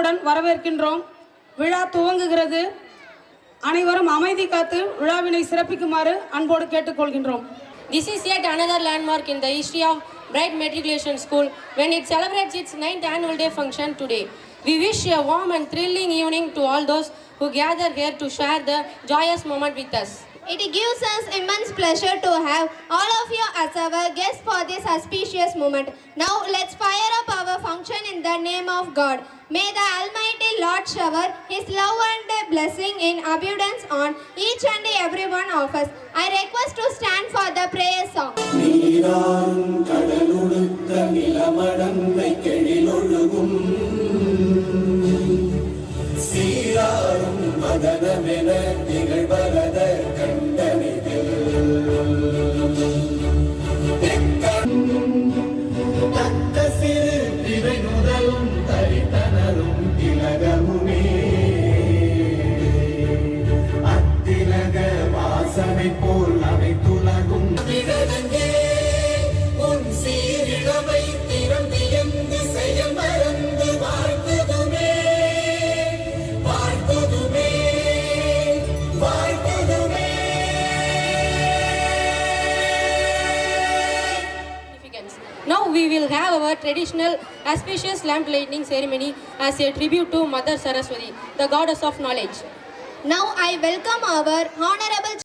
அன்புடன் வரவேற்கின்றோம். விழா துவங்குகிறது. அனைவரும் அமைதி காத்து விழாவினை சிறப்பிக்குமாறு அன்போடு கேட்டுக்கொள்கின்றோம். This is yet another landmark in the history of Bright Matriculation School when it celebrates its 9th annual day function today. We wish a warm and thrilling evening to all those who gather here to share the joyous moment with us. It gives us immense pleasure to have all of you as our guests for this auspicious moment. Now let's fire up our function in the name of God. May the Almighty Lord shower His love and blessing in abundance on each and every one of us. I request to stand for the prayer song. சீராரும் மதனமென திகழ்வரத கண்டனிதில் தக்க சிறு திரை முதலும் தரித்தனரும் திலகமுமே அத்திலக வாசனை போல் அனைத்துலகும் விடதங்கே உன் சீரிழமை திறம் வியந்து செயல் மறந்து வாழ்த்துதுமே Now we will have our traditional auspicious lamp lighting ceremony as a tribute to Mother Saraswati, the goddess of knowledge. Now I welcome our Honorable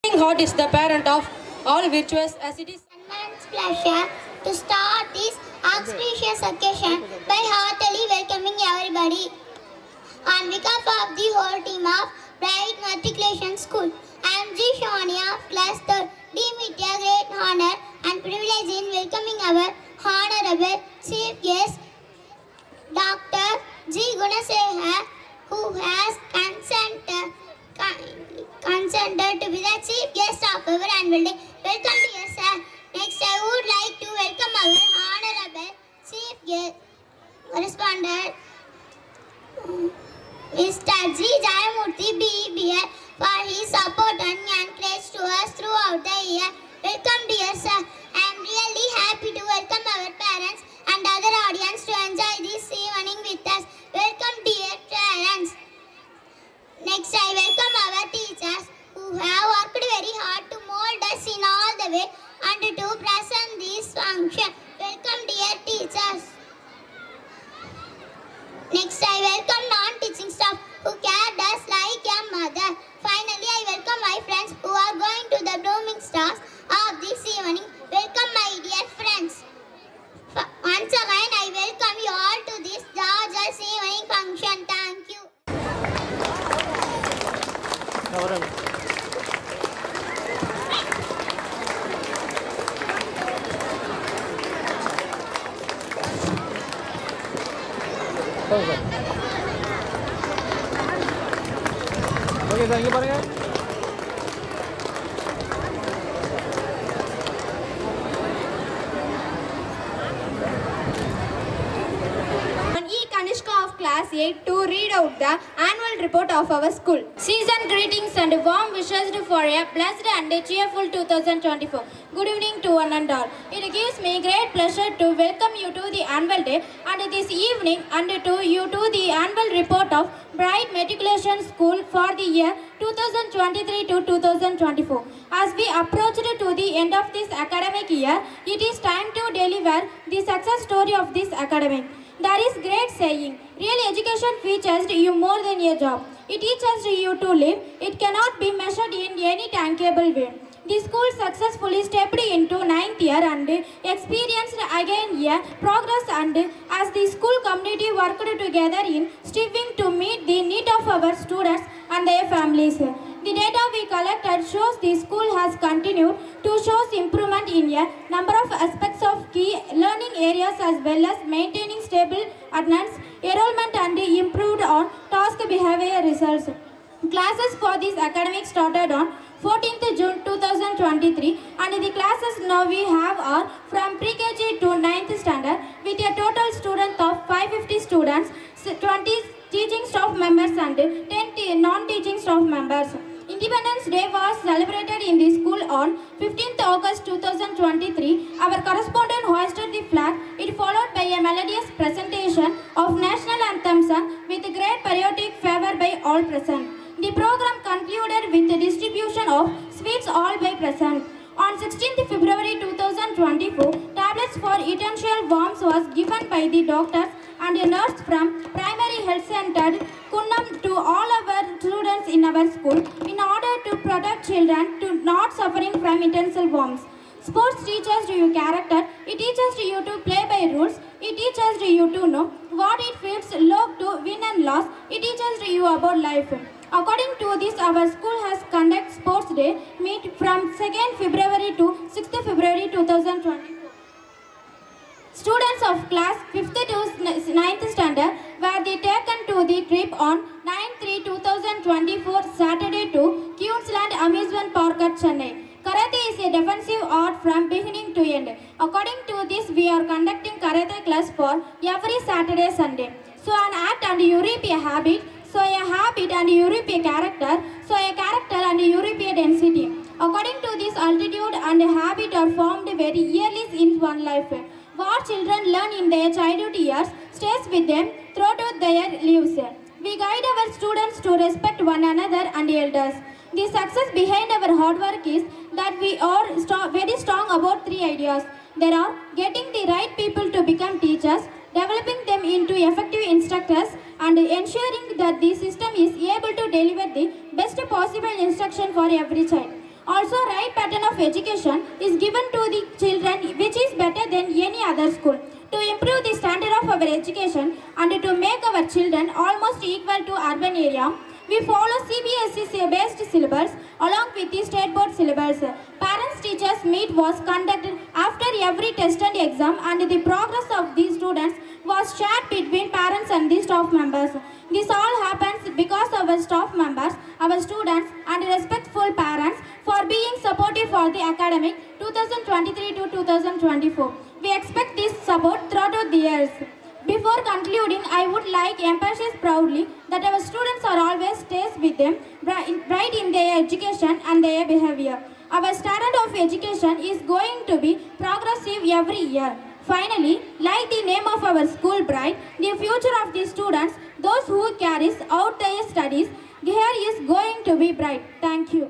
Heart is the parent of all virtues as it is immense pleasure to start this auspicious occasion by heartily welcoming everybody. On behalf of the whole team of Bright Matriculation School, I am G. Shania, class 3rd, deem it a great honor and privilege in welcoming our Honorable Chief Guest, Dr. G. Gunasekar, who has consented to be the chief guest of our annual day. Welcome dear sir. Next I would like to welcome our honorable chief guest correspondent Mr. G. Jayamurthy BBA for his support and encourage to us throughout the year. Welcome dear sir. I am really happy to welcome our parents and other audience to enjoy this evening with us. Welcome dear parents. Next, I welcome our teachers who have worked very hard to mold us in all the way and to present this function. Welcome, dear teachers. Next, I welcome non-teaching staff who cared us like a mother. Finally, I welcome my friends who are going to the blooming stars of this evening. Welcome, my dear friends. Once again, I welcome you all to this gorgeous evening function. Thank you. Okay sir இங்கே பாருங்க. Kanishka of class 8 to read out the annual report of our school. Season greetings and warm wishes for a blessed and cheerful 2024. Good evening to one and all. It gives me great pleasure to welcome you to the annual day and this evening and to you to the annual report of Bright Matriculation School for the year 2023 to 2024. As we approach to the end of this academic year, it is time to deliver the success story of this academic. There is great saying, real education features you more than a job. It teaches you to live. It cannot be measured in any tangible way. The school successfully stepped into 9th year and experienced again a progress, and as the school community worked together in striving to meet the need of our students and their families. The data we collected shows the school has continued to show improvement in a number of aspects of key learning areas, as well as maintaining stable attendance, enrollment, and improved on task behavior results. Classes for this academic started on 14th June 2023, and the classes now we have are from pre-KG to 9th standard with a total student of 550 students, 20 teaching staff members and 10 non-teaching staff members. Independence Day was celebrated in the school on 15th August 2023. Our correspondent hoisted the flag. It followed by a melodious presentation of national anthem sung with great patriotic fervor by all present. The program concluded with the distribution of sweets all by present. On 16th February 2024, tablets for essential warmth was given by the doctors and a nurse from Primary Health Center Kunnam to all our students in our school in order to protect children to not suffering from intensive warmth. Sports teaches you character. It teaches you to play by rules. It teaches you to know what it feels like to win and lose. It teaches you about life. According to this, our school has conducted Sports Day meet from 2nd February to 6th February 2024. Students of class 5th to 9th standard were taken to the trip on 9/3/2024 Saturday to Queensland Amusement Park at Chennai. Karate is a defensive art from beginning to end. According to this, we are conducting karate class for every Saturday, Sunday. So an act and Europe a habit. So a habit and Europe a character. So a character and Europe a density. According to this, altitude and habit are formed very early in one life. What children learn in their childhood years stays with them throughout their lives. We guide our students to respect one another and elders. The success behind our hard work is that we are very strong about 3 ideas. There are getting the right people to become teachers, developing them into effective instructors, and ensuring that the system is able to deliver the best possible instruction for every child. Also, right pattern of education is given to the children, which is better than any other school. To improve the standard of our education and to make our children almost equal to urban area, we follow CBSE based syllabus along with the state board syllabus. Parents teachers meet was conducted after every test and exam, and the progress of these students was shared between parents and the staff members. This all happens because our staff members, our students and respectful parents for being supportive for the academic 2023 to 2024. We expect this support throughout the years. Before concluding, I would like to emphasize proudly that our students are always stays with them, bright in their education and their behavior. Our standard of education is going to be progressive every year. Finally, like the name of our school bright, the future of the students, those who carries out their studies, here is going to be bright. Thank you.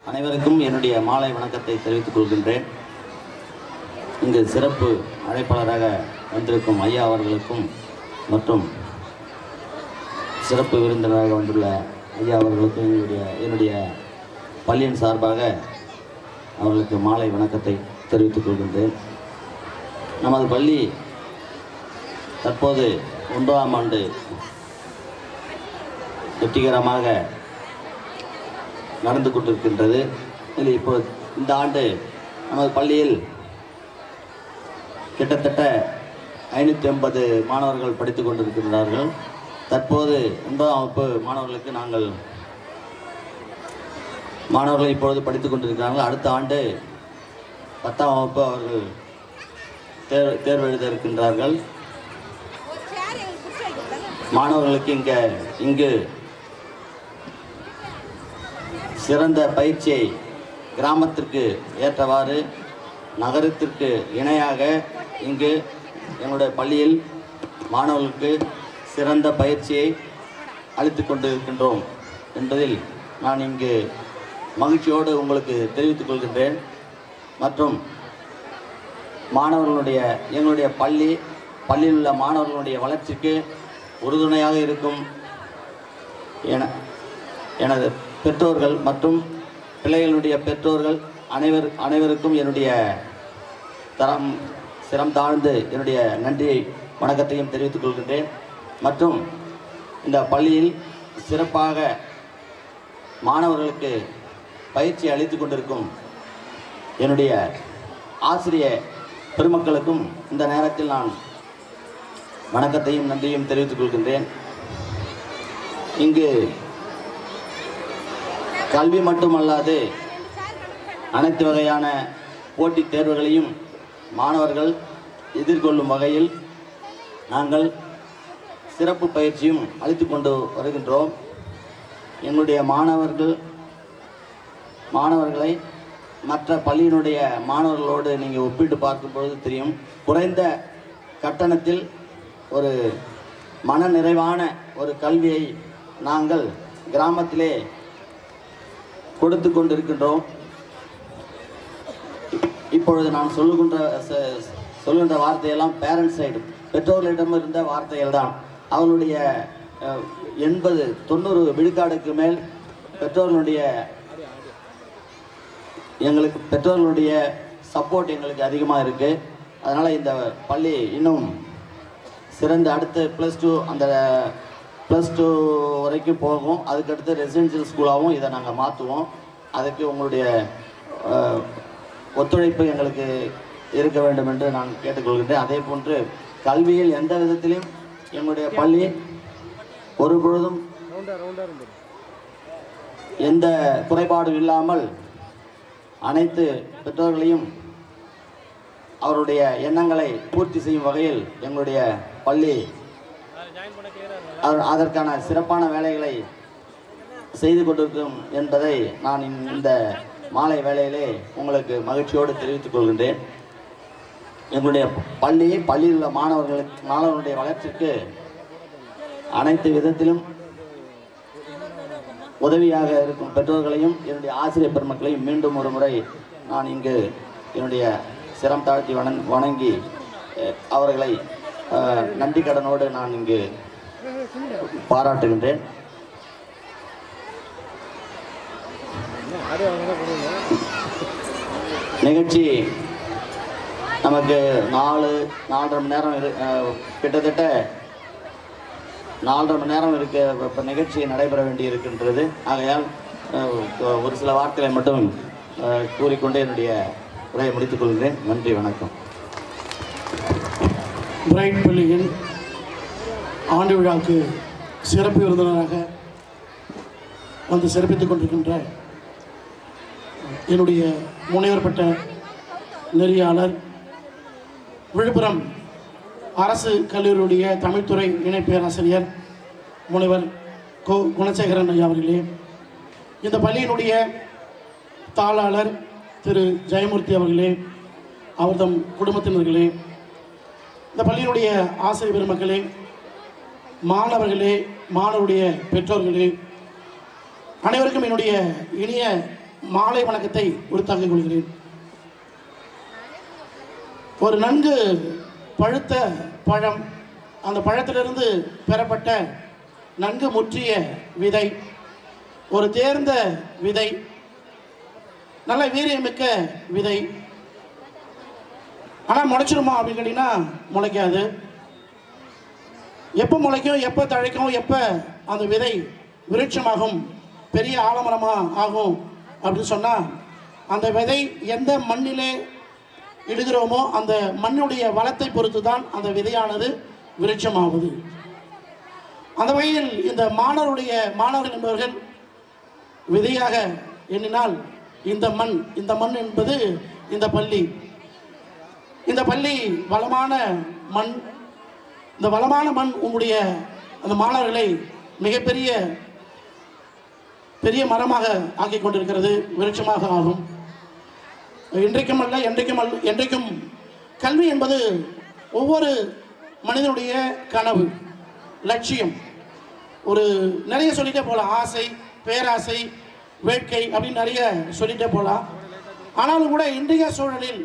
அனைவருக்கும் என்னுடைய மாலை வணக்கத்தை தெரிவித்துக் கொள்கின்றேன். இங்கு சிறப்பு அழைப்பாளராக வந்திருக்கும் ஐயா அவர்களுக்கும் மற்றும் சிறப்பு விருந்தினராக வந்துள்ள ஐயா அவர்களுக்கும் என்னுடைய பள்ளியின் சார்பாக அவர்களுக்கு மாலை வணக்கத்தை தெரிவித்துக் கொள்கின்றேன். நமது பள்ளி தற்போது 9ஆம் ஆண்டு வெற்றிகரமாக நடந்து கொண்டிருக்கின்றது. இதில் இப்போ இந்த ஆண்டு நமது பள்ளியில் கிட்டத்தட்ட 580 மாணவர்கள் படித்து கொண்டிருக்கின்றார்கள். தற்போது 9ஆம் வகுப்பு மாணவர்கள் இப்பொழுது படித்து கொண்டிருக்கிறார்கள். அடுத்த ஆண்டு 10ஆம் வகுப்பு அவர்கள் தேர்வு எழுத இருக்கின்றார்கள். மாணவர்களுக்கு இங்கு சிறந்த பயிற்சியை கிராமத்திற்கு ஏற்றவாறு நகரத்திற்கு இணையாக இங்கு எங்களுடைய பள்ளியில் மாணவர்களுக்கு சிறந்த பயிற்சியை அளித்து கொண்டிருக்கின்றோம் என்பதில் நான் இங்கு மகிழ்ச்சியோடு உங்களுக்கு தெரிவித்துக் கொள்கின்றேன். மற்றும் எங்களுடைய பள்ளியில் உள்ள மாணவர்களுடைய வளர்ச்சிக்கு உறுதுணையாக இருக்கும் எனது பெற்றோர்கள் மற்றும் பிள்ளைகளுடைய பெற்றோர்கள் அனைவருக்கும் என்னுடைய சிரம் தாழ்ந்து என்னுடைய நன்றியை வணக்கத்தையும் தெரிவித்துக் கொள்கின்றேன். மற்றும் இந்த பள்ளியில் சிறப்பாக மாணவர்களுக்கு பயிற்சி அளித்து கொண்டிருக்கும் என்னுடைய ஆசிரிய பெருமக்களுக்கும் இந்த நேரத்தில் நான் வணக்கத்தையும் நன்றியும் தெரிவித்துக் கொள்கின்றேன். இங்கு கல்வி மட்டுமல்லாது அனைத்து வகையான போட்டித் தேர்வுகளையும் மாணவர்கள் எதிர்கொள்ளும் வகையில் நாங்கள் சிறப்பு பயிற்சியும் அளித்து கொண்டு வருகின்றோம். எங்களுடைய மாணவர்களை மற்ற பள்ளியினுடைய மாணவர்களோடு நீங்கள் ஒப்பிட்டு பார்க்கும்பொழுது தெரியும், குறைந்த கட்டணத்தில் ஒரு மன நிறைவான ஒரு கல்வியை நாங்கள் கிராமத்திலே கொடுத்து கொண்டிருக்கின்றோம். இப்பொழுது நான் சொல்லுகின்ற வார்த்தையெல்லாம் பேரண்ட்ஸ் சைடு, பெற்றோர்களிடம் இருந்த வார்த்தைகள் தான். அவர்களுடைய 80-90 விழுக்காடுக்கு மேல் பெற்றோர்களுடைய சப்போர்ட் எங்களுக்கு அதிகமாக இருக்குது. அதனால் இந்த பள்ளி இன்னும் சிறந்த அடுத்து +2 வரைக்கும் போகும். அதுக்கடுத்து ரெசிடென்ஷியல் ஸ்கூலாகவும் இதை நாங்கள் மாற்றுவோம். அதுக்கு உங்களுடைய ஒத்துழைப்பு எங்களுக்கு இருக்க வேண்டும் என்று நான் கேட்டுக்கொள்கின்றேன். அதே போன்று கல்வியில் எந்த விதத்திலும் எங்களுடைய பள்ளி ஒரு பொழுதும் எந்த குறைபாடும் இல்லாமல் அனைத்து பெற்றோர்களையும் அவருடைய எண்ணங்களை பூர்த்தி செய்யும் வகையில் எங்களுடைய பள்ளி அதற்கான சிறப்பான வேலைகளை செய்து கொண்டிருக்கும் என்பதை நான் இந்த மாலை வேளையிலே உங்களுக்கு மகிழ்ச்சியோடு தெரிவித்துக் கொள்கின்றேன். எங்களுடைய பள்ளியில் உள்ள மாணவர்களுடைய வளர்ச்சிக்கு அனைத்து விதத்திலும் உதவியாக இருக்கும் பெற்றோர்களையும் என்னுடைய ஆசிரியர் பெருமக்களையும் மீண்டும் ஒரு முறை நான் இங்கு என்னுடைய சிரம் தாழ்த்தி வணங்கி அவர்களை நன்றி கடனோடு நான் இங்கு பாராட்டுகின்றேன். நிகழ்ச்சி நமக்கு 4-4.5 மணி நேரம் கிட்டத்தட்ட 4.5 மணி நேரம் இப்போ நிகழ்ச்சி நடைபெற வேண்டி இருக்கின்றது. ஆகையால் ஒரு சில வார்த்தைகளை மட்டும் கூறிக்கொண்டு என்னுடைய உரையை முடித்துக் கொள்கிறேன். நன்றி, வணக்கம். பிரைட் பள்ளியின் ஆண்டு விழாவுக்கு சிறப்பு விருந்தினராக வந்து சிறப்பித்துக் கொண்டிருக்கின்ற என்னுடைய முனைவர் பட்ட நெறியாளர், விழுப்புரம் அரசு கல்லூரியுடைய தமிழ்துறை இணை பேராசிரியர் முனைவர் குணசேகரன் ஐயா அவர்களே, இந்த பள்ளியினுடைய தாளாளர் திரு ஜெயமூர்த்தி அவர்களே, அவர்தம் குடும்பத்தினர்களே, இந்த பள்ளியினுடைய ஆசிரியர் பெருமக்களே, மாணவர்களே, மாணவருடைய பெற்றோர்களே, அனைவருக்கும் என்னுடைய இனிய மாலை வணக்கத்தை உரித்தாக்கிக் கொள்கிறேன். ஒரு நன்கு பழுத்த பழம், அந்த பழத்திலிருந்து பெறப்பட்ட நன்கு முற்றிய விதை, ஒரு தேர்ந்த விதை, நல்ல வீரியமிக்க விதை. ஆனால் முளைச்சிருமா அப்படின்னு கேட்டிங்கன்னா முளைக்காது. எப்போ முளைக்கும், எப்போ தழைக்கும், எப்போ அந்த விதை விருட்சமாகும், பெரிய ஆலமரமாக ஆகும் அப்படின்னு சொன்னால், அந்த விதை எந்த மண்ணிலே இடுகிறோமோ அந்த மண்ணுடைய வளத்தை பொறுத்து தான் அந்த விதையானது விருட்சமாகுது. அந்த வகையில் இந்த மாணவர்கள் என்பவர்கள் விதையாக எண்ணினால் இந்த மண் என்பது இந்த பள்ளி வளமான மண். இந்த வளமான மண் உங்களுடைய அந்த மாணவர்களை மிகப்பெரிய மரமாக ஆக்கி கொண்டிருக்கிறது, விருட்சமாக ஆகும். இன்றைக்கும் அல்ல, என்றைக்கும் கல்வி என்பது ஒவ்வொரு மனிதனுடைய கனவு, லட்சியம். ஒரு நிறைய சொல்லிட்டே போகலாம், ஆசை, பேராசை, வேட்கை அப்படின்னு நிறைய சொல்லிட்டே போகலாம். ஆனாலும் கூட இன்றைய சூழலில்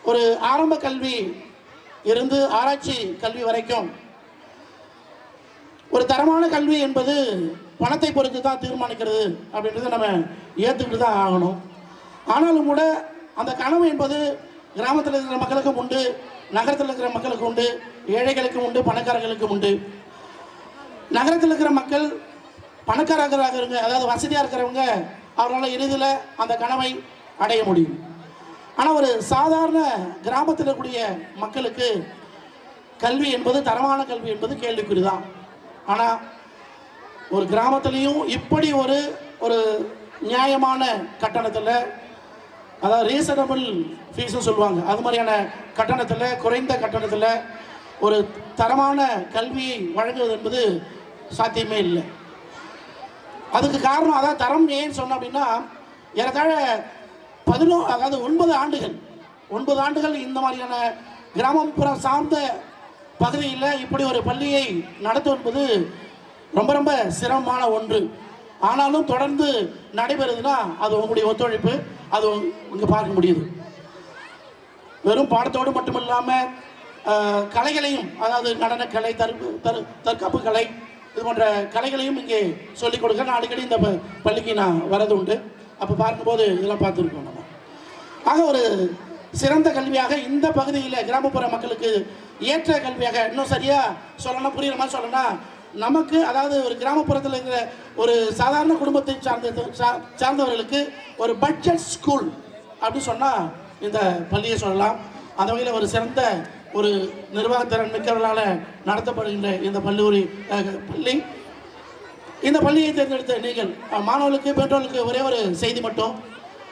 ஒரு ஆரம்ப கல்வி இருந்து ஆராய்ச்சி கல்வி வரைக்கும் ஒரு தரமான கல்வி என்பது பணத்தை பொறுத்து தான் தீர்மானிக்கிறது அப்படின்றத நம்ம ஏற்றுக்கிட்டு தான் ஆகணும். ஆனாலும் கூட அந்த கனவு என்பது கிராமத்தில் இருக்கிற மக்களுக்கும் உண்டு, நகரத்தில் இருக்கிற மக்களுக்கு உண்டு, ஏழைகளுக்கும் உண்டு, பணக்காரர்களுக்கும் உண்டு. நகரத்தில் இருக்கிற மக்கள் பணக்காரராகிறவங்க, அதாவது வசதியாக இருக்கிறவங்க, அவர்களால் எளிதில் அந்த கனவை அடைய முடியும். ஆனால் ஒரு சாதாரண கிராமத்தில் இருக்கக்கூடிய மக்களுக்கு கல்வி என்பது, தரமான கல்வி என்பது கேள்விக்குறி தான். ஆனால் ஒரு கிராமத்துலேயும் இப்படி ஒரு நியாயமான கட்டணத்தில், அதாவது ரீசனபிள் ஃபீஸ்னு சொல்லுவாங்க, அது மாதிரியான கட்டணத்தில், குறைந்த கட்டணத்தில் ஒரு தரமான கல்வியை வழங்குவது என்பது சாத்தியமே இல்லை. அதுக்கு காரணம், அதாவது தரம் ஏன்னு சொன்னோம் அப்படின்னா, ஏறத்தாழ 9 ஆண்டுகள் இந்த மாதிரியான கிராமப்புறம் சார்ந்த பகுதியில் இப்படி ஒரு பள்ளியை நடத்துவது ரொம்ப ரொம்ப சிரமமான ஒன்று. ஆனாலும் தொடர்ந்து நடைபெறுதுன்னா அது உங்களுடைய ஒத்துழைப்பு, அது இங்கே பார்க்க முடியுது. வெறும் பாடத்தோடு மட்டும் இல்லாமல் கலைகளையும், அதாவது நடனக்கலை, தற்காப்பு கலை, இது போன்ற கலைகளையும் இங்கே சொல்லிக் கொடுக்க நான் அடிக்கடி இந்த பள்ளிக்கு நான் வரது உண்டு. அப்போ பார்க்கும்போது இதெல்லாம் பார்த்துருக்கோம் நம்ம. ஆக ஒரு சிறந்த கல்வியாக இந்த பகுதியில் கிராமப்புற மக்களுக்கு ஏற்ற கல்வியாக, இன்னும் சரியாக சொல்லணும், புரியுற மாதிரி சொல்லணும்னா, நமக்கு, அதாவது ஒரு கிராமப்புறத்தில் இருக்கிற ஒரு சாதாரண குடும்பத்தை சார்ந்தவர்களுக்கு ஒரு பட்ஜெட் ஸ்கூல் அப்படின்னு சொன்னால் இந்த பள்ளியை சொல்லலாம். அந்த வகையில் ஒரு சிறந்த ஒரு நிர்வாகத்திறன் மிக்கவர்களால் நடத்தப்படுகின்ற இந்த பள்ளி, இந்த பள்ளியை தேர்ந்தெடுத்த நீங்கள் மாணவர்களுக்கு, பெற்றோர்களுக்கு ஒரே ஒரு செய்தி மட்டும்.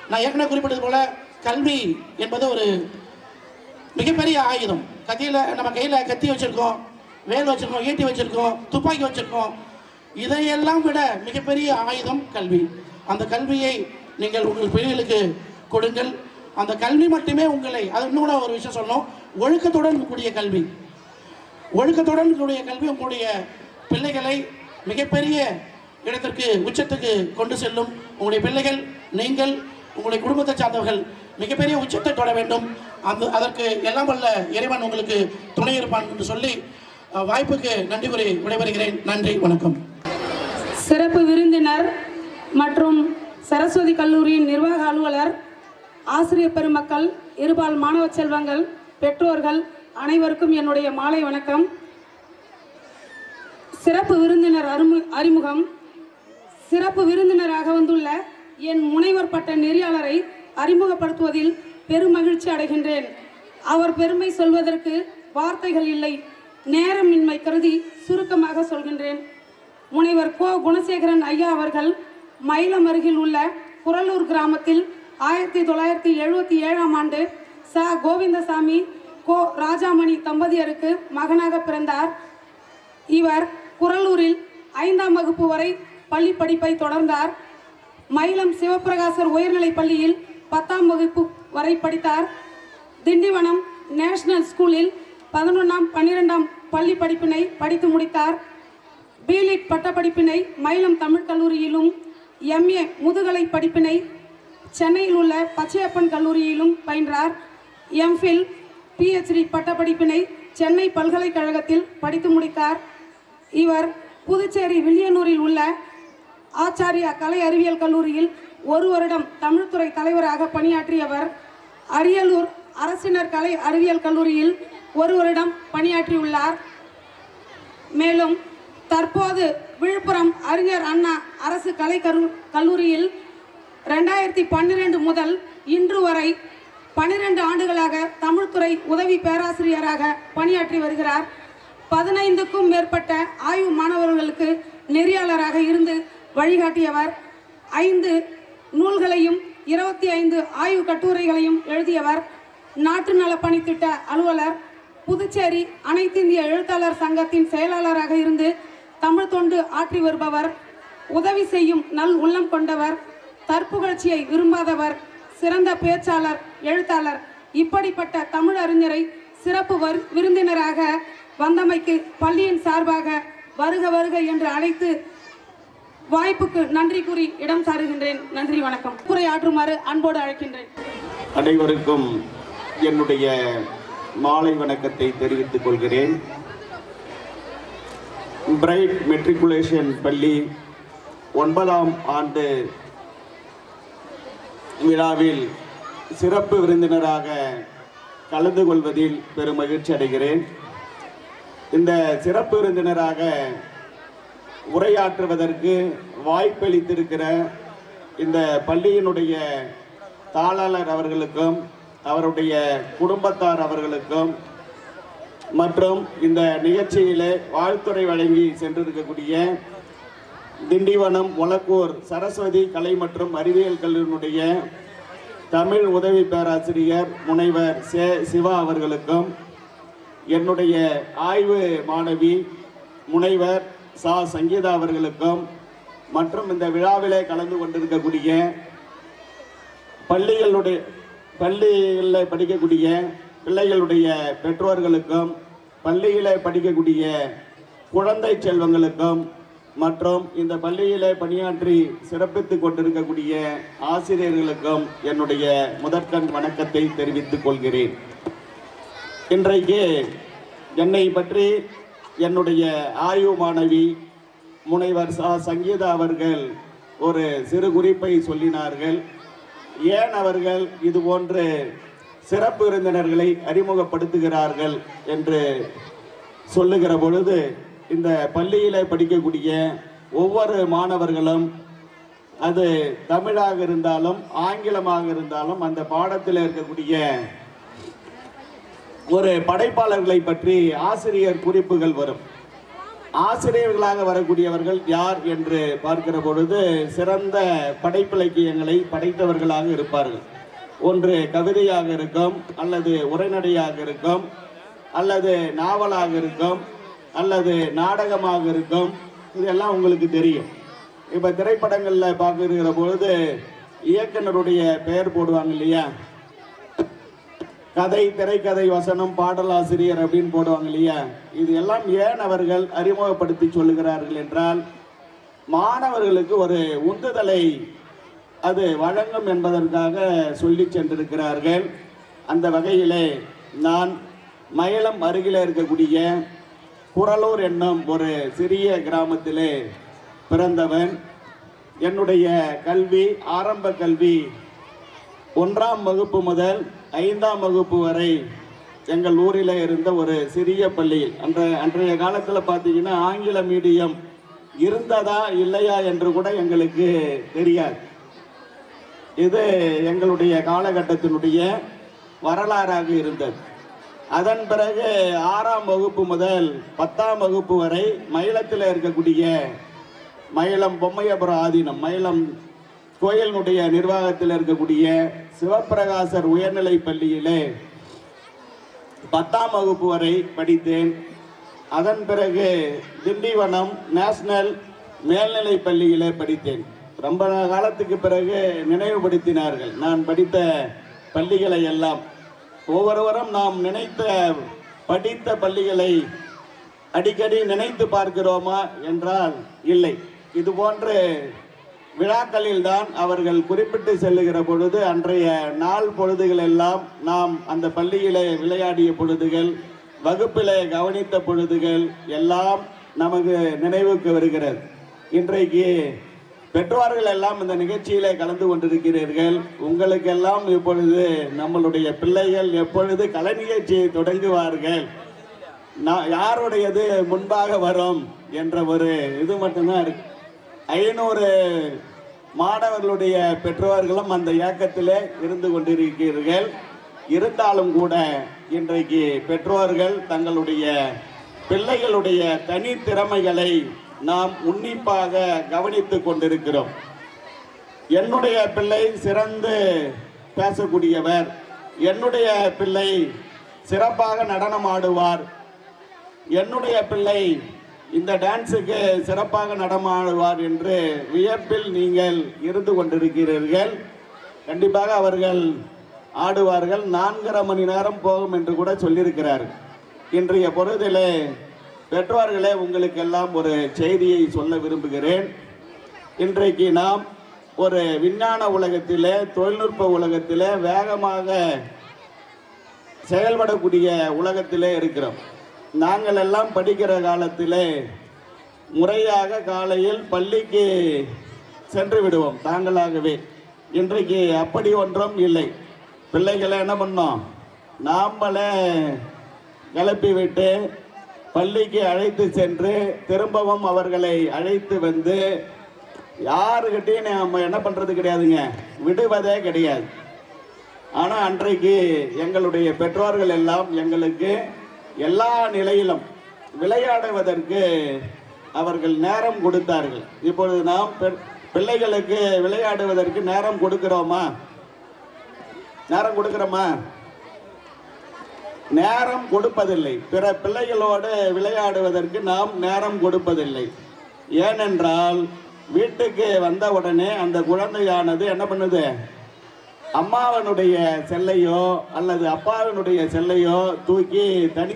நான் ஏற்கனவே குறிப்பிட்டது போல, கல்வி என்பது ஒரு மிகப்பெரிய ஆயுதம். நம்ம கையில் கத்தி வச்சுருக்கோம், வேல் வச்சுருக்கோம், ஈட்டி வச்சுருக்கோம், துப்பாக்கி வச்சுருக்கோம். இதையெல்லாம் விட மிகப்பெரிய ஆயுதம் கல்வி. அந்த கல்வியை நீங்கள் உங்கள் பிள்ளைகளுக்கு கொடுங்கள். அந்த கல்வி மட்டுமே உங்களை, அது இன்னும் ஒரு விஷயம் சொல்லணும், ஒழுக்கத்துடன் கூடிய கல்வி. ஒழுக்கத்துடன் கூடிய கல்வி உங்களுடைய பிள்ளைகளை மிகப்பெரிய இடத்திற்கு, உச்சத்துக்கு கொண்டு செல்லும். உங்களுடைய பிள்ளைகள், நீங்கள், உங்களுடைய குடும்பத்தை சார்ந்தவர்கள் மிகப்பெரிய உச்சத்தை தொட வேண்டும். அதற்கு எல்லாம் வல்ல இறைவன் உங்களுக்கு துணை இருப்பான் என்று சொல்லி வாய்ப்புக்கு நன்றி கூறி விடைபெறுகிறேன். நன்றி, வணக்கம். சிறப்பு விருந்தினர் மற்றும் சரஸ்வதி கல்லூரியின் நிர்வாக அலுவலர், ஆசிரியர் பெருமக்கள், இருபால் மாணவ செல்வங்கள், பெற்றோர்கள் அனைவருக்கும் என்னுடைய மாலை வணக்கம். சிறப்பு விருந்தினர் அறிமுகம். சிறப்பு விருந்தினராக வந்துள்ள என் முனைவர் பட்ட நெறியாளரை அறிமுகப்படுத்துவதில் பெருமகிழ்ச்சி அடைகின்றேன். அவர் பெருமை சொல்வதற்கு வார்த்தைகள் இல்லை, நேரமின்மை கருதி சுருக்கமாக சொல்கின்றேன். முனைவர் கோ குணசேகரன் ஐயா அவர்கள் மயிலம் அருகில் உள்ள குரலூர் கிராமத்தில் 1977ஆம் ஆண்டு ச கோவிந்தசாமி, கோ ராஜாமணி தம்பதியருக்கு மகனாக பிறந்தார். இவர் குரலூரில் 5ஆம் வகுப்பு வரை பள்ளி படிப்பை தொடர்ந்தார். மயிலம் சிவபிரகாசர் உயர்நிலைப் பள்ளியில் 10ஆம் வகுப்பு வரை படித்தார். திண்டிவனம் நேஷனல் ஸ்கூலில் 11ஆம் 12ஆம் பள்ளி படிப்பினை படித்து முடித்தார். பிலிட் பட்டப்படிப்பினை மயிலம் தமிழ் கல்லூரியிலும், MA முதுகலை படிப்பினை சென்னையில் உள்ள பச்சையப்பன் கல்லூரியிலும் பயின்றார். MPhil PhD பட்டப்படிப்பினை சென்னை பல்கலைக்கழகத்தில் படித்து முடித்தார். இவர் புதுச்சேரி வில்லியனூரில் உள்ள ஆச்சாரியா கலை அறிவியல் கல்லூரியில் 1 வருடம் தமிழ்துறை தலைவராக பணியாற்றியவர். அரியலூர் அரசினர் கலை அறிவியல் கல்லூரியில் 1 வருடம் பணியாற்றியுள்ளார். மேலும் தற்போது விழுப்புரம் அறிஞர் அண்ணா அரசு கலை கல்லூரியில் 2012 முதல் இன்று வரை 12 ஆண்டுகளாக தமிழ்துறை உதவி பேராசிரியராக பணியாற்றி வருகிறார். 15க்கும் மேற்பட்ட ஆய்வு மாணவர்களுக்கு நெறியாளராக இருந்து வழிகாட்டியவர். 5 நூல்களையும் 25 ஆய்வு கட்டுரைகளையும் எழுதியவர். நாட்டு நலப்பணி திட்ட அலுவலர். புதுச்சேரி அனைத்து இந்திய எழுத்தாளர் சங்கத்தின் செயலாளராக இருந்து தமிழ் தொண்டு ஆற்றி வருபவர். உதவி செய்யும் நல் உள்ளம் கொண்டவர். தற்புகழ்ச்சியை விரும்பாதவர். சிறந்த பேச்சாளர், எழுத்தாளர். இப்படிப்பட்ட தமிழ் அறிஞரை சிறப்பு விருந்தினராக வந்தமைக்கு பள்ளியின் சார்பாக வருக வருக என்று அழைத்து வாய்ப்புக்கு நன்றி கூறி இடம் சாருகின்றேன். நன்றி, வணக்கம். உரையாற்றுமாறு அன்போடு அழைக்கின்றேன். அனைவருக்கும் என்னுடைய மாலை வணக்கத்தை தெரிவித்துக் கொள்கிறேன். பிரைட் மெட்ரிகுலேஷன் பள்ளி 9ஆம் ஆண்டு விழாவில் சிறப்பு விருந்தினராக கலந்து கொள்வதில் பெரும் மகிழ்ச்சி அடைகிறேன். இந்த சிறப்பு விருந்தினராக உரையாற்றுவதற்கு வாய்ப்பளித்திருக்கிற இந்த பள்ளியினுடைய தாளாளர் அவர்களுக்கும் அவருடைய குடும்பத்தார் அவர்களுக்கும் மற்றும் இந்த நிகழ்ச்சியிலே வாழ்த்துறை வழங்கி சென்றிருக்கக்கூடிய திண்டிவனம் ஒலக்கூர் சரஸ்வதி கலை மற்றும் அறிவியல் கல்லூரியினுடைய தமிழ் உதவி பேராசிரியர் முனைவர் சிவா அவர்களுக்கும், என்னுடைய ஆய்வு மாணவி முனைவர் சங்கீதா அவர்களுக்கும், மற்றும் இந்த விழாவிலே கலந்து கொண்டிருக்கக்கூடிய பள்ளிகளில் படிக்கக்கூடிய பிள்ளைகளுடைய பெற்றோர்களுக்கும், பள்ளியில் படிக்கக்கூடிய குழந்தை செல்வங்களுக்கும், மற்றும் இந்த பள்ளியிலே பணியாற்றி சிறப்பித்து கொண்டிருக்கக்கூடிய ஆசிரியர்களுக்கும் என்னுடைய முதற்கண் வணக்கத்தை தெரிவித்துக் கொள்கிறேன். இன்றைக்கு என்னை பற்றி என்னுடைய ஆய்வு மாணவி முனைவர் சங்கீதா அவர்கள் ஒரு சிறு குறிப்பை சொல்லினார்கள். ஏன் அவர்கள் இதுபோன்று சிறப்பு விருந்தினர்களை அறிமுகப்படுத்துகிறார்கள் என்று சொல்லுகிற பொழுது, இந்த பள்ளியில் படிக்கக்கூடிய ஒவ்வொரு மாணவர்களும், அது தமிழாக இருந்தாலும் ஆங்கிலமாக இருந்தாலும், அந்த பாடத்தில் இருக்கக்கூடிய ஒரு படைப்பாளர்களை பற்றி ஆசிரியர் குறிப்புகள் வரும். ஆசிரியர்களாக வரக்கூடியவர்கள் யார் என்று பார்க்கிற பொழுது சிறந்த படைப்பிலக்கியங்களை படைத்தவர்களாக இருப்பார்கள். ஒன்று கவிதையாக இருக்கும், அல்லது உரைநடையாக இருக்கும், அல்லது நாவலாக இருக்கும், அல்லது நாடகமாக இருக்கும். இதெல்லாம் உங்களுக்கு தெரியும். இப்போ திரைப்படங்களில் பார்க்குற பொழுது இயக்குனருடைய பெயர் போடுவாங்க இல்லையா, கதை, திரைக்கதை, வசனம், பாடலாசிரியர் அப்படின்னு போடுவாங்க இல்லையா. இது எல்லாம் ஏன் அவர்கள் அறிமுகப்படுத்தி சொல்லுகிறார்கள் என்றால், மாணவர்களுக்கு ஒரு உந்துதலை அது வழங்கும் என்பதற்காக சொல்லி சென்றிருக்கிறார்கள். அந்த வகையிலே நான் மயிலம் அருகில் இருக்கக்கூடிய குரலூர் என்னும் ஒரு சிறிய கிராமத்திலே பிறந்தவன். என்னுடைய கல்வி, ஆரம்ப கல்வி 1ஆம் வகுப்பு முதல் 5ஆம் வகுப்பு வரை எங்கள் ஊரில் இருந்த ஒரு சிறிய பள்ளியில், அன்றைய காலத்தில் பார்த்தீங்கன்னா ஆங்கில மீடியம் இருந்ததா இல்லையா என்று கூட எங்களுக்கு தெரியாது. இது எங்களுடைய காலகட்டத்தினுடைய வரலாறாக இருந்தது. அதன் பிறகு 6ஆம் வகுப்பு முதல் 10ஆம் வகுப்பு வரை மயிலத்தில் இருக்கக்கூடிய மயிலம் பொம்மையபுரம் ஆதீனம், மயிலம் கோயிலினுடைய நிர்வாகத்தில் இருக்கக்கூடிய சிவப்பிரகாசர் உயர்நிலை பள்ளியிலே 10ஆம் வகுப்பு வரை படித்தேன். அதன் பிறகு திண்டிவனம் நேஷனல் மேல்நிலை பள்ளியிலே படித்தேன். ரொம்ப காலத்துக்கு பிறகு நினைவுபடுத்தினார்கள் நான் படித்த பள்ளிகளை எல்லாம். ஒவ்வொருவரும் நாம் படித்த பள்ளிகளை அடிக்கடி நினைத்து பார்க்கிறோமா என்றால் இல்லை. இது போன்ற விழாக்களில் தான் அவர்கள் குறிப்பிட்டு செல்லுகிற பொழுது அன்றைய நாள் பொழுதுகள் எல்லாம் நாம் அந்த பள்ளியிலே விளையாடிய பொழுதுகள், வகுப்பிலே கவனித்த பொழுதுகள் எல்லாம் நமக்கு நினைவுக்கு வருகிறது. இன்றைக்கு பெற்றோர்கள் எல்லாம் இந்த நிகழ்ச்சியிலே கலந்து கொண்டிருக்கிறீர்கள். உங்களுக்கெல்லாம் இப்பொழுது நம்மளுடைய பிள்ளைகள் எப்பொழுது கலை நிகழ்ச்சியை தொடங்குவார்கள், யாருடையது முன்பாக வரும் என்ற ஒரு இது மட்டும்தான் இருக்கு. 500 மாணவர்களுடைய பெற்றோர்களும் அந்த இயக்கத்திலே இருந்து கொண்டிருக்கிறீர்கள். இருந்தாலும் கூட இன்றைக்கு பெற்றோர்கள் தங்களுடைய பிள்ளைகளுடைய தனித்திறமைகளை நாம் உன்னிப்பாக கவனித்துக் கொண்டிருக்கிறோம். என்னுடைய பிள்ளை சிறந்து பேசக்கூடியவர், என்னுடைய பிள்ளை சிறப்பாக நடனம் ஆடுவார், என்னுடைய பிள்ளை இந்த டான்ஸுக்கு சிறப்பாக நடமாடுவார் என்று வியப்பில் நீங்கள் இருந்து கொண்டிருக்கிறீர்கள். கண்டிப்பாக அவர்கள் ஆடுவார்கள். 4.5 மணி நேரம் போகும் என்று கூட சொல்லியிருக்கிறார்கள். இன்றைய பொழுதிலே பெற்றோர்களே, உங்களுக்கெல்லாம் ஒரு செய்தியை சொல்ல விரும்புகிறேன். இன்றைக்கு நாம் ஒரு விஞ்ஞான உலகத்திலே, தொழில்நுட்ப உலகத்திலே வேகமாக செயல்படக்கூடிய உலகத்திலே இருக்கிறோம். நாங்கள் எல்லாம் படிக்கிற காலத்திலே முறையாக காலையில் பள்ளிக்கு சென்று விடுவோம் தாங்களாகவே. இன்றைக்கு அப்படி ஒன்றும் இல்லை. பிள்ளைகளை என்ன பண்ணோம், நாமளே கிளப்பி விட்டு பள்ளிக்கு அழைத்து சென்று திரும்பவும் அவர்களை அழைத்து வந்து யாருக்கிட்டையும் நம்ம என்ன பண்ணுறது கிடையாதுங்க, விடுவதே கிடையாது. ஆனால் அன்றைக்கு எங்களுடைய பெற்றோர்கள் எல்லாம் எங்களுக்கு எல்லா நிலையிலும் விளையாடுவதற்கு அவர்கள் நேரம் கொடுத்தார்கள். இப்பொழுது நாம் பிள்ளைகளுக்கு விளையாடுவதற்கு நேரம் கொடுக்கிறோமா? நேரம் கொடுக்கிறோமா? நேரம் கொடுப்பதில்லை. பிற பிள்ளைகளோடு விளையாடுவதற்கு நாம் நேரம் கொடுப்பதில்லை. ஏனென்றால் வீட்டுக்கு வந்த உடனே அந்த குழந்தையானது என்ன பண்ணுது, அம்மாவனுடைய செல்லையோ அல்லது அப்பாவினுடைய செல்லையோ தூக்கி தனி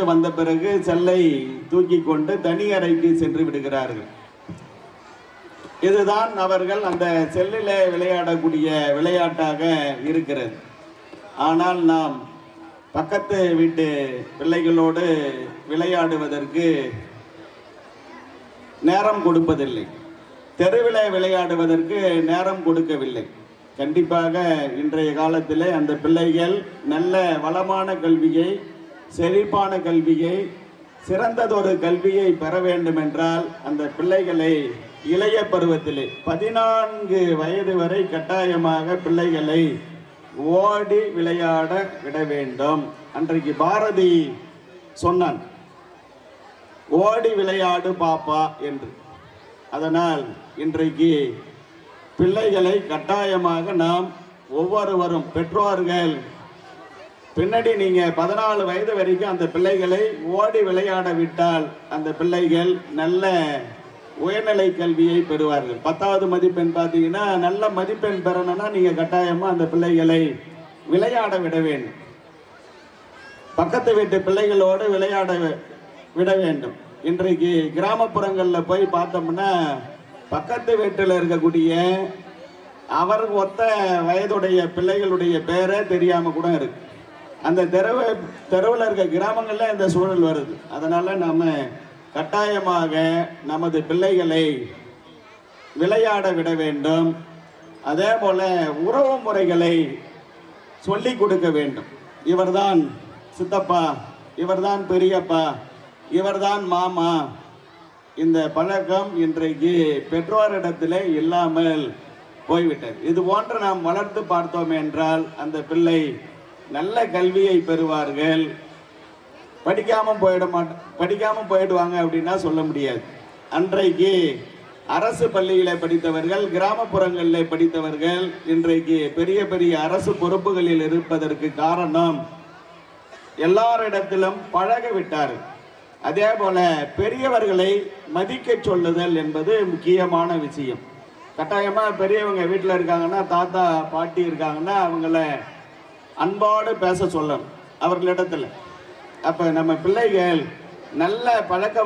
வந்த பிறகு செல்லை தூக்கி கொண்டு தனி அறைக்கு சென்று விடுகிறார்கள். இதுதான் அவர்கள் அந்த செல்லிலே விளையாடக்கூடிய விளையாட்டாக இருக்கிறது. ஆனால் நாம் பக்கத்து வீட்டு பிள்ளைகளோடு விளையாடுவதற்கு நேரம் கொடுப்பதில்லை. தெருவில் விளையாடுவதற்கு நேரம் கொடுக்கவில்லை. கண்டிப்பாக இன்றைய காலத்தில் அந்த பிள்ளைகள் நல்ல வளமான கல்வியை, செழிப்பான கல்வியை, சிறந்ததொரு கல்வியை பெற வேண்டும் என்றால் அந்த பிள்ளைகளை இளைய பருவத்திலே 14 வயது வரை கட்டாயமாக பிள்ளைகளை ஓடி விளையாட விட வேண்டும். அன்றைக்கு பாரதி சொன்னான், ஓடி விளையாடு பாப்பா என்று. அதனால் இன்றைக்கு பிள்ளைகளை கட்டாயமாக நாம் ஒவ்வொருவரும் பெற்றோர்கள் பின்னாடி நீங்க 14 வயது வரைக்கும் அந்த பிள்ளைகளை ஓடி விளையாட விட்டால் அந்த பிள்ளைகள் நல்ல உயர்நிலை கல்வியை பெறுவார்கள். 10வது மதிப்பெண் பார்த்தீங்கன்னா நல்ல மதிப்பெண் பெறணும்னா நீங்க கட்டாயமா அந்த பிள்ளைகளை விளையாட விட வேண்டும். பக்கத்து வீட்டு பிள்ளைகளோடு விளையாட விட வேண்டும். இன்றைக்கு கிராமப்புறங்களில் போய் பார்த்தோம்னா பக்கத்து வீட்டில் இருக்கக்கூடிய அவர் ஒத்த வயதுடைய பிள்ளைகளுடைய பேரே தெரியாம கூட இருக்கு. அந்த தெருவில் இருக்க கிராமங்களில் இந்த சூழல் வருது. அதனால நாம கட்டாயமாக நமது பிள்ளைகளை விளையாட விட வேண்டும். அதே போல உறவு முறைகளை சொல்லி கொடுக்க வேண்டும். இவர்தான் சித்தப்பா, இவர்தான் பெரியப்பா, இவர்தான் மாமா. இந்த பழக்கம் இன்றைக்கு பெற்றோரிடத்திலே இல்லாமல் போய்விட்டது. இது போன்று நாம் வளர்த்து பார்த்தோம் என்றால் அந்த பிள்ளை நல்ல கல்வியை பெறுவார்கள். படிக்காம போயிடுவாங்க அப்படின்னா சொல்ல முடியாது. அன்றைக்கு அரசு பள்ளியில் படித்தவர்கள், கிராமப்புறங்களில் படித்தவர்கள் இன்றைக்கு பெரிய பெரிய அரசு பொறுப்புகளில் இருப்பதற்கு காரணம் எல்லாரிடத்திலும் பழக விட்டார்கள். அதே போல பெரியவர்களை மதிக்க சொல்லுதல் என்பது முக்கியமான விஷயம். கட்டாயமா பெரியவங்க வீட்டில் இருக்காங்கன்னா, தாத்தா பாட்டி இருக்காங்கன்னா அவங்கள அன்போடு பேச சொல்லணும் அவர்களிடத்துல. அப்ப நம்ம பிள்ளைகள் நல்ல பழக்க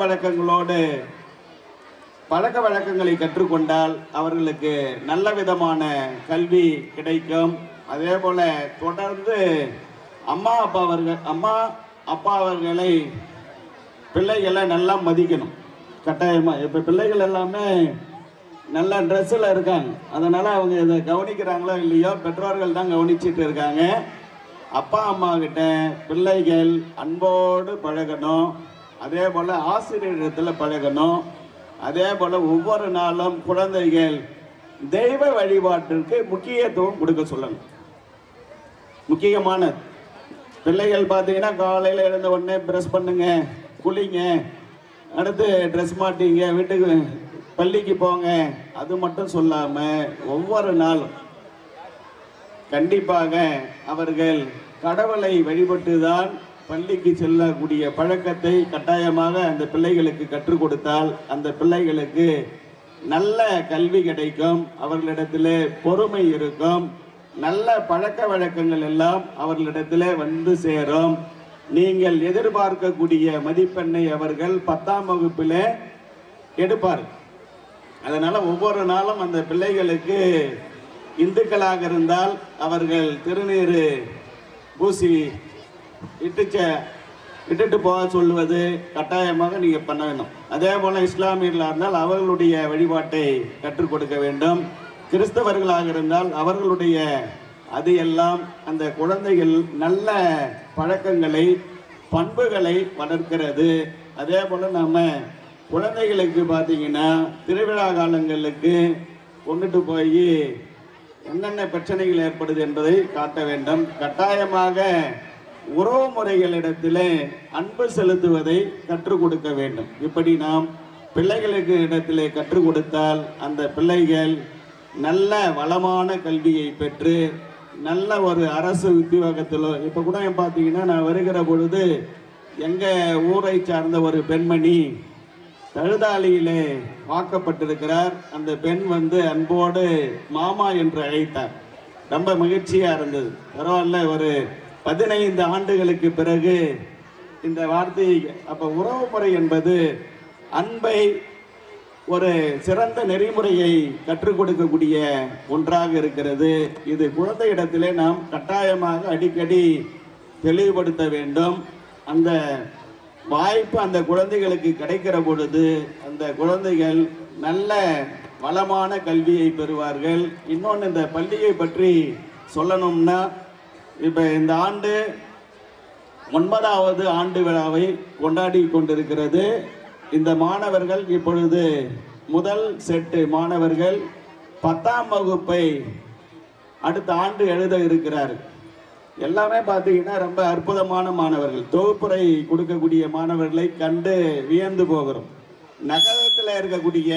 வழக்கங்களை கற்றுக்கொண்டால் அவர்களுக்கு நல்ல விதமான கல்வி கிடைக்கும். அதே போல தொடர்ந்து அம்மா அப்பா அவர்களை பிள்ளைகளை நல்லா மதிக்கணும் கட்டாயமாக. இப்போ பிள்ளைகள் எல்லாமே நல்ல ட்ரெஸ்ஸில் இருக்காங்க, அதனால் அவங்க இதை கவனிக்கிறாங்களோ இல்லையோ பெற்றோர்கள் தான் கவனிச்சிட்டு இருக்காங்க. அப்பா அம்மா கிட்ட பிள்ளைகள் அன்போடு பழகணும், அதே போல் ஆசிரியரிடத்தில் பழகணும். அதே போல் ஒவ்வொரு நாளும் குழந்தைகள் தெய்வ வழிபாட்டிற்கு முக்கியத்துவம் கொடுக்க சொல்லணும். முக்கியமானது பிள்ளைகள் பார்த்தீங்கன்னா காலையில் எழுந்த உடனே ப்ரெஷ் பண்ணுங்க, குளிங்க, அடுத்து ட்ரெஸ் மாட்டிங்க, வீட்டுக்கு பள்ளிக்கு போங்க, அது மட்டும் சொல்லாமல் ஒவ்வொரு நாளும் கண்டிப்பாக அவர்கள் கடவுளை வழிபட்டு தான் பள்ளிக்கு செல்லக்கூடிய பழக்கத்தை கட்டாயமாக அந்த பிள்ளைகளுக்கு கற்றுக் கொடுத்தால் அந்த பிள்ளைகளுக்கு நல்ல கல்வி கிடைக்கும், அவர்களிடத்தில் பொறுமை இருக்கும், நல்ல பழக்க வழக்கங்கள் எல்லாம் அவர்களிடத்தில் வந்து சேரும். நீங்கள் எதிர்பார்க்கக்கூடிய மதிப்பெண்ணை அவர்கள் 10ஆம் வகுப்பில் எடுப்பார். அதனால் ஒவ்வொரு நாளும் அந்த பிள்ளைகளுக்கு இந்துக்களாக இருந்தால் அவர்கள் திருநீர் பூசி இட்டுட்டு போக சொல்லுவது கட்டாயமாக நீங்கள் பண்ண வேண்டும். அதே போல் இஸ்லாமியர்களாக இருந்தால் அவர்களுடைய வழிபாட்டை கற்றுக் கொடுக்க வேண்டும். கிறிஸ்தவர்களாக இருந்தால் அவர்களுடைய அது எல்லாம் அந்த குழந்தைகள் நல்ல பழக்கங்களை பண்புகளை வளர்க்கிறது. அதே போல் நம்ம குழந்தைகளுக்கு பார்த்தீங்கன்னா திருவிழா காலங்களுக்கு கொண்டுட்டு போய் என்னென்ன பிரச்சனைகள் ஏற்படுது என்பதை காட்ட வேண்டும். கட்டாயமாக உறவு முறைகளிடத்தில் அன்பு செலுத்துவதை கற்றுக் கொடுக்க வேண்டும். இப்படி நாம் பிள்ளைகளுக்கு இடத்திலே கற்றுக் கொடுத்தால் அந்த பிள்ளைகள் நல்ல வளமான கல்வியை பெற்று நல்ல ஒரு அரசு உத்தியோகத்திலோ, இப்போ கூட பார்த்தீங்கன்னா நான் வருகிற பொழுது எங்கள் ஊரை சார்ந்த ஒரு பெண்மணி தழுதாளியிலே வாக்கப்பட்டிருக்கிறார். அந்த பெண் அன்போடு மாமா என்று அழைத்தார். ரொம்ப மகிழ்ச்சியாக இருந்தது. பரவாயில்ல, ஒரு 15 ஆண்டுகளுக்கு பிறகு இந்த வார்த்தை. அப்போ உறவு முறை என்பது அன்பை ஒரு சிறந்த நெறிமுறையை கற்றுக் கொடுக்கக்கூடிய ஒன்றாக இருக்கிறது. இது குழந்தை இடத்திலே நாம் கட்டாயமாக அடிக்கடி தெளிவுபடுத்த வேண்டும். அந்த வாய்ப்பு அந்த குழந்தைகளுக்கு கிடைக்கிற பொழுது அந்த குழந்தைகள் நல்ல வளமான கல்வியை பெறுவார்கள். இன்னொன்று, இந்த பள்ளியை பற்றி சொல்லணும்னா, இப்போ இந்த ஆண்டு 9வது ஆண்டு விழாவை கொண்டாடி கொண்டிருக்கிறது. இந்த மாணவர்கள் இப்பொழுது முதல் செட்டு மாணவர்கள் 10ஆம் வகுப்பை அடுத்த ஆண்டு எழுத இருக்கிறார்கள். எல்லாமே பார்த்தீங்கன்னா ரொம்ப அற்புதமான மாணவர்கள். தொகுப்புரை கொடுக்கக்கூடிய மாணவர்களை கண்டு வியந்து போகிறோம். நகரத்தில் இருக்கக்கூடிய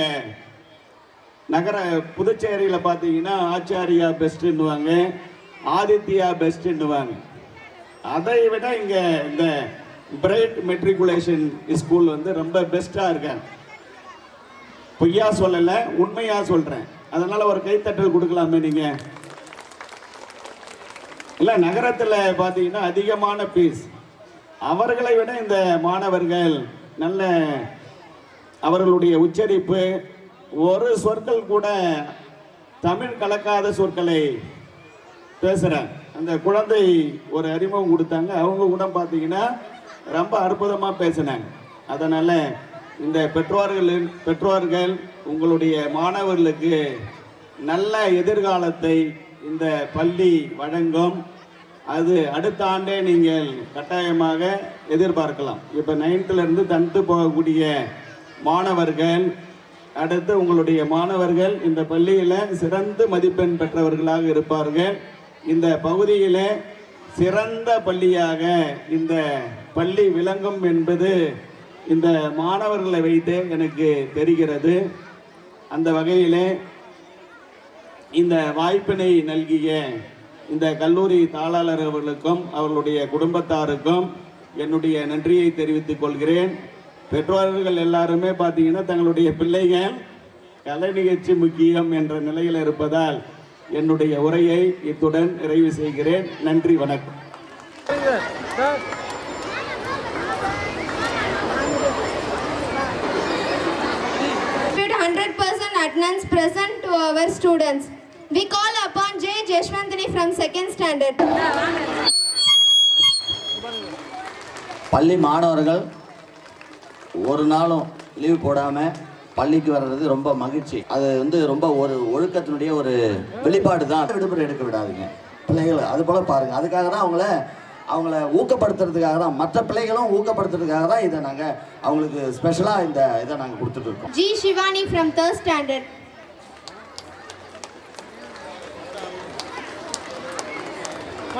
புதுச்சேரியில் பார்த்தீங்கன்னா ஆச்சாரியா பெஸ்ட்டுன்னுவாங்க, ஆதித்யா பெஸ்ட்டுன்னுவாங்க. அதை விட இங்கே இந்த பிரைட் மெட்ரிகுலேஷன் ஸ்கூல் ரொம்ப பெஸ்ட்டாக இருக்காங்க. பொய்யா சொல்லலை, உண்மையாக சொல்கிறேன். அதனால் ஒரு கைத்தட்டல் கொடுக்கலாமே நீங்கள். இல்லை, நகரத்தில் பார்த்தீங்கன்னா அதிகமான ஃபீஸ். அவர்களை விட இந்த மாணவர்கள் நல்ல அவர்களுடைய உச்சரிப்பு, ஒரு சொற்கள் கூட தமிழ் கலக்காத சொற்களை பேசுகிறாங்க. அந்த குழந்தை ஒரு அறிமுகம் கொடுத்தாங்க, அவங்க கூட பார்த்தீங்கன்னா ரொம்ப அற்புதமாக பேசினாங்க. அதனால் இந்த பெற்றோர்கள் உங்களுடைய மாணவர்களுக்கு நல்ல எதிர்காலத்தை இந்த பள்ளி வழங்கும். அது அடுத்த ஆண்டே நீங்கள் கட்டாயமாக எதிர்பார்க்கலாம். இப்போ 9th 10th போகக்கூடிய மாணவர்கள், அடுத்து உங்களுடைய மாணவர்கள் இந்த பள்ளியில் சிறந்த மதிப்பெண் பெற்றவர்களாக இருப்பார்கள். இந்த பகுதியில் சிறந்த பள்ளியாக இந்த பள்ளி விளங்கும் என்பது இந்த மாணவர்களை வைத்து எனக்கு தெரிகிறது. அந்த வகையிலே இந்த வாய்ப்பினை நல்கிய இந்த கல்லூரி தாளாளர் அவர்களுக்கும் அவர்களுடைய குடும்பத்தாருக்கும் என்னுடைய நன்றியை தெரிவித்துக் கொள்கிறேன். பெற்றோர்கள் எல்லாருமே பார்த்தீங்கன்னா தங்களுடைய பிள்ளைகள் கலை நிகழ்ச்சி முக்கியம் என்ற நிலையில் இருப்பதால் என்னுடைய உரையை இத்துடன் நிறைவு செய்கிறேன். நன்றி, வணக்கம். 100% attendance present to our students. We call upon J. Jeshwantini from 2nd standard. பள்ளி மாணவர்கள் ஒரு நாளும் லீவ் போடாமல் பள்ளிக்கு வர்றது ரொம்ப மகிழ்ச்சி. அது வந்து ரொம்ப ஒரு ஒழுக்கத்தினுடைய ஒரு வெளிப்பாடு தான். விடுமுறை எடுக்க விடாதீங்க பிள்ளைகளை, அது போல் பாருங்கள். அதுக்காக தான் அவங்கள ஊக்கப்படுத்துறதுக்காக தான், மற்ற பிள்ளைகளும் ஊக்கப்படுத்துறதுக்காக தான் இதை நாங்கள் அவங்களுக்கு ஸ்பெஷலாக இந்த இதை நாங்கள் கொடுத்துட்ருக்கோம். G. Shivani from 3rd standard.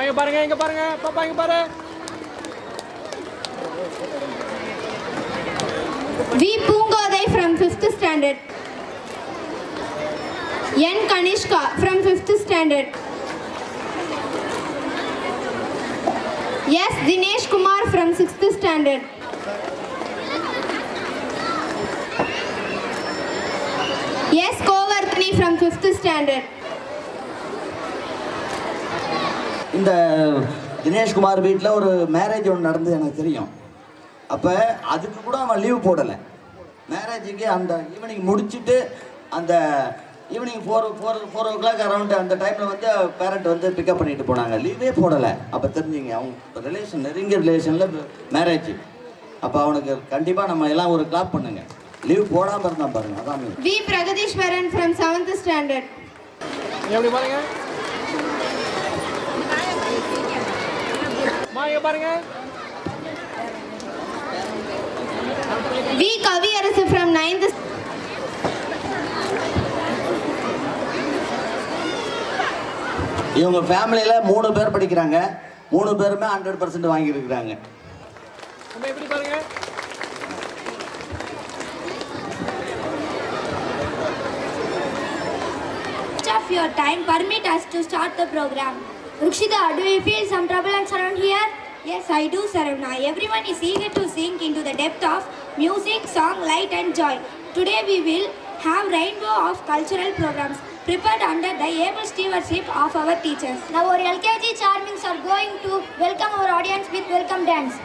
இங்கே பாருங்க, இங்கே பாருங்க பாப்பா, இங்கே பாரு. V. Pungodai from 5th standard. N. Kanishka from 5th standard. S. Dinesh Kumar from 6th standard. S. Kovarthani from 5th standard. இந்த தினேஷ்குமார் வீட்டில் ஒரு மேரேஜ் ஒன்று நடந்தது எனக்கு தெரியும். அப்போ அதுக்கு கூட அவன் லீவ் போடலை. மேரேஜுக்கு அந்த ஈவினிங் முடிச்சுட்டு அந்த ஈவினிங் 4 அரௌண்ட் அந்த டைமில் வந்து பேரண்ட் வந்து பிக்கப் பண்ணிட்டு போனாங்க. லீவே போடலை. அப்போ தெரிஞ்சுங்க அவங்க ரிலேஷன், நெருங்கிய ரிலேஷனில் மேரேஜ். அப்போ அவனுக்கு கண்டிப்பாக நம்ம எல்லாம் ஒரு கிளாப் பண்ணுங்க. லீவ் போடாமல் இருந்தான் பாருங்க. அதான் V. Pragadishwaran from 7th standard. எப்படி பாருங்க, இங்கே பாருங்க. V. Kaviyarasu from 9th. இவங்க ஃபேமிலியில் 3 பேர் படிக்கிறாங்க. 3 பேருமே 100% வாங்கியிருக்கிறாங்க. எப்படி பாருங்க. Of your time, permit us to start the program. Rukshita, do you feel some turbulence around here? Yes, I do, Saravana. Everyone is eager to sink into the depth of music, song, light and joy. Today we will have rainbow of cultural programs prepared under the able stewardship of our teachers. Now our LKG charmings are going to welcome our audience with welcome dance.